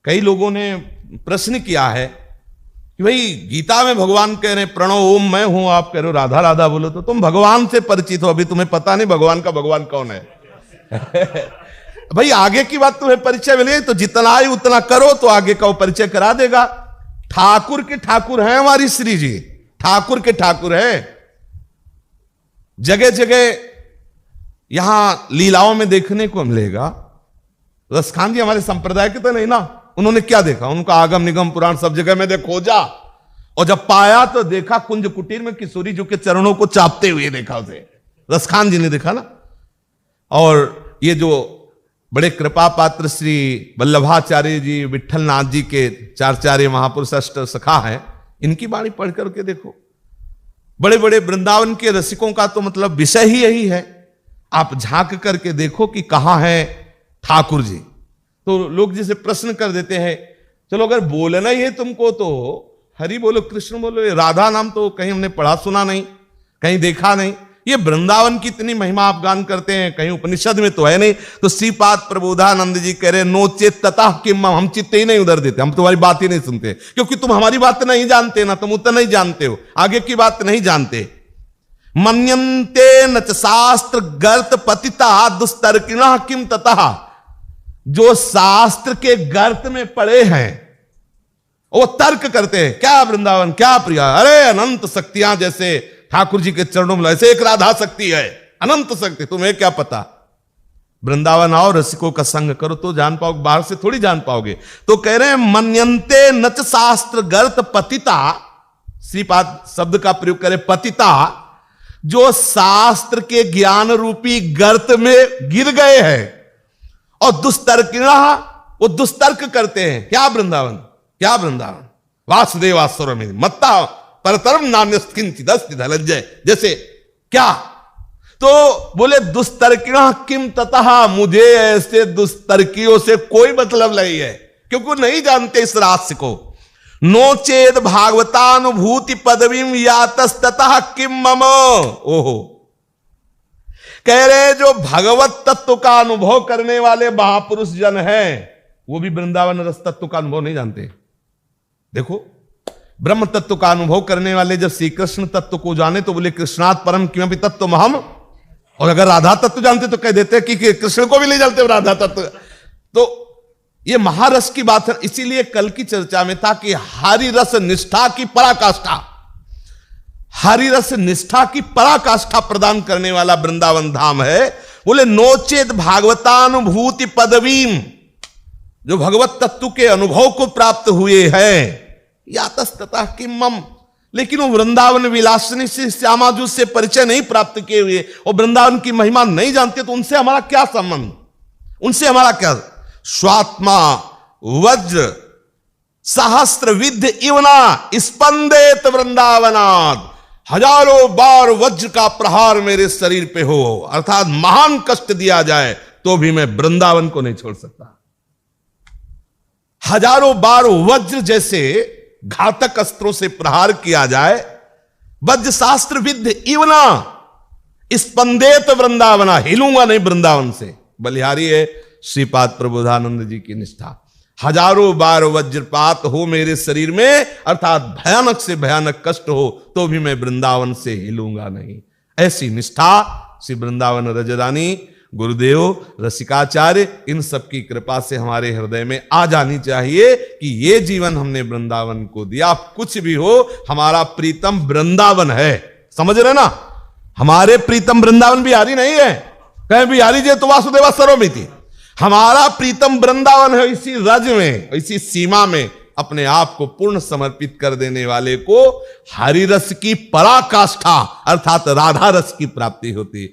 कई लोगों ने प्रश्न किया है कि भाई गीता में भगवान कह रहे प्रणव ओम मैं हूं, आप कह रहे हो राधा राधा बोलो, तो तुम भगवान से परिचित हो, अभी तुम्हें पता नहीं भगवान का भगवान कौन है। भाई आगे की बात तुम्हें परिचय मिले तो जितना ही उतना करो तो आगे का वो परिचय करा देगा। ठाकुर के ठाकुर हैं हमारी श्री जी, ठाकुर के ठाकुर है। जगह जगह यहां लीलाओं में देखने को मिलेगा। रसखान जी हमारे संप्रदाय के तो नहीं ना, उन्होंने क्या देखा, उनका आगम निगम पुराण सब जगह में खोजा, और जब पाया तो देखा कुंज कुटीर में किशोरी जी के चरणों को चापते हुए देखा उसे, रसखान जी ने देखा ना। और ये जो बड़े कृपा पात्र श्री वल्लभाचार्य जी, विठलनाथ जी के चारचार्य महापुरुष अष्ट सखा हैं, इनकी वाणी पढ़ करके देखो। बड़े बड़े वृंदावन के रसिकों का तो मतलब विषय ही यही है। आप झांक करके देखो कि कहां है ठाकुर जी। तो लोग जिसे प्रश्न कर देते हैं, चलो अगर बोलना ही है तुमको तो हरि बोलो कृष्ण बोलो, राधा नाम तो कहीं हमने पढ़ा सुना नहीं, कहीं देखा नहीं। ये वृंदावन की इतनी महिमा आप गान करते हैं, कहीं उपनिषद में तो है नहीं। तो श्रीपाद प्रबोधानंद जी कह रहे नो चेत ततः किम, हम चित्त ही नहीं उधर देते, हम तुम्हारी बात ही नहीं सुनते, क्योंकि तुम हमारी बात नहीं जानते ना, तुम उतना नहीं जानते हो, आगे की बात नहीं जानते। मन्यन्ते न च शास्त्र गर्त पतिता दुस्तर्किणः किम ततः, जो शास्त्र के गर्त में पड़े हैं वो तर्क करते हैं, क्या वृंदावन क्या प्रिया, अरे अनंत शक्तियां जैसे ठाकुर जी के चरणों में, ऐसे एक राधा शक्ति है, अनंत शक्ति, तुम्हें क्या पता। वृंदावन आओ, रसिकों का संग करो तो जान पाओगे, बाहर से थोड़ी जान पाओगे। तो कह रहे हैं मन्यन्ते नच शास्त्र गर्त पतिता, श्रीपाद शब्द का प्रयोग करे पतिता, जो शास्त्र के ज्ञान रूपी गर्त में गिर गए हैं, और दुस्तर्किणा, वो दुस्तर्क करते हैं। क्या वृंदावन क्या वृंदावन, वासुदेवास्वर में मत्ता परतरम नान्यस्किंचिदस्ति धनंजय, जैसे क्या। तो बोले दुस्तर्किणा किम ततः, मुझे ऐसे दुस्तर्कियों से कोई मतलब नहीं है, क्योंकि वो नहीं जानते इस रहस्य को। नो चेद भागवतानुभूति पदवीम यातस्ततः किम मम, ओहो। कह रहे जो भगवत तत्व का अनुभव करने वाले महापुरुष जन हैं, वो भी वृंदावन रस तत्व का अनुभव नहीं जानते। देखो ब्रह्म तत्व का अनुभव करने वाले जब श्री कृष्ण तत्व को जाने तो बोले कृष्णात् परम किमपि तत्व हम, और अगर राधा तत्व जानते तो कह देते कि कृष्ण को भी ले जाते राधा तत्व। तो ये महारस की बात है। इसीलिए कल की चर्चा में था कि हरि रस निष्ठा की पराकाष्ठा, हरि रस निष्ठा की पराकाष्ठा प्रदान करने वाला वृंदावन धाम है। बोले नोचेत भागवतानुभूति पदवीम, जो भगवत तत्व के अनुभव को प्राप्त हुए हैं, यातस्ततः किम मम, लेकिन वो वृंदावन विलासिनी से श्यामाजू से परिचय नहीं प्राप्त किए हुए और वृंदावन की महिमा नहीं जानते, तो उनसे हमारा क्या संबंध, उनसे हमारा क्या। स्वात्मा वज्र सहस्त्र विद्य इवना स्पंदेत वृंदावनाद, हजारों बार वज्र का प्रहार मेरे शरीर पे हो, अर्थात महान कष्ट दिया जाए तो भी मैं वृंदावन को नहीं छोड़ सकता। हजारों बार वज्र जैसे घातक अस्त्रों से प्रहार किया जाए, वज्र शास्त्र विद्य इवना स्पंदेत वृंदावना, हिलूंगा नहीं वृंदावन से। बलिहारी है श्रीपाद प्रबोधानंद जी की निष्ठा। हजारों बार वज्रपात हो मेरे शरीर में, अर्थात भयानक से भयानक कष्ट हो, तो भी मैं वृंदावन से हिलूंगा नहीं। ऐसी निष्ठा श्री वृंदावन रजरानी, गुरुदेव, रसिकाचार्य, इन सब की कृपा से हमारे हृदय में आ जानी चाहिए कि ये जीवन हमने वृंदावन को दिया। कुछ भी हो, हमारा प्रीतम वृंदावन है, समझ रहे ना। हमारे प्रीतम वृंदावन बिहारी नहीं है, कहीं बिहारी जी तो वासुदेवा सरोमिति। हमारा प्रीतम वृंदावन है, इसी रज में, इसी सीमा में अपने आप को पूर्ण समर्पित कर देने वाले को हरि रस की पराकाष्ठा अर्थात राधा रस की प्राप्ति होती।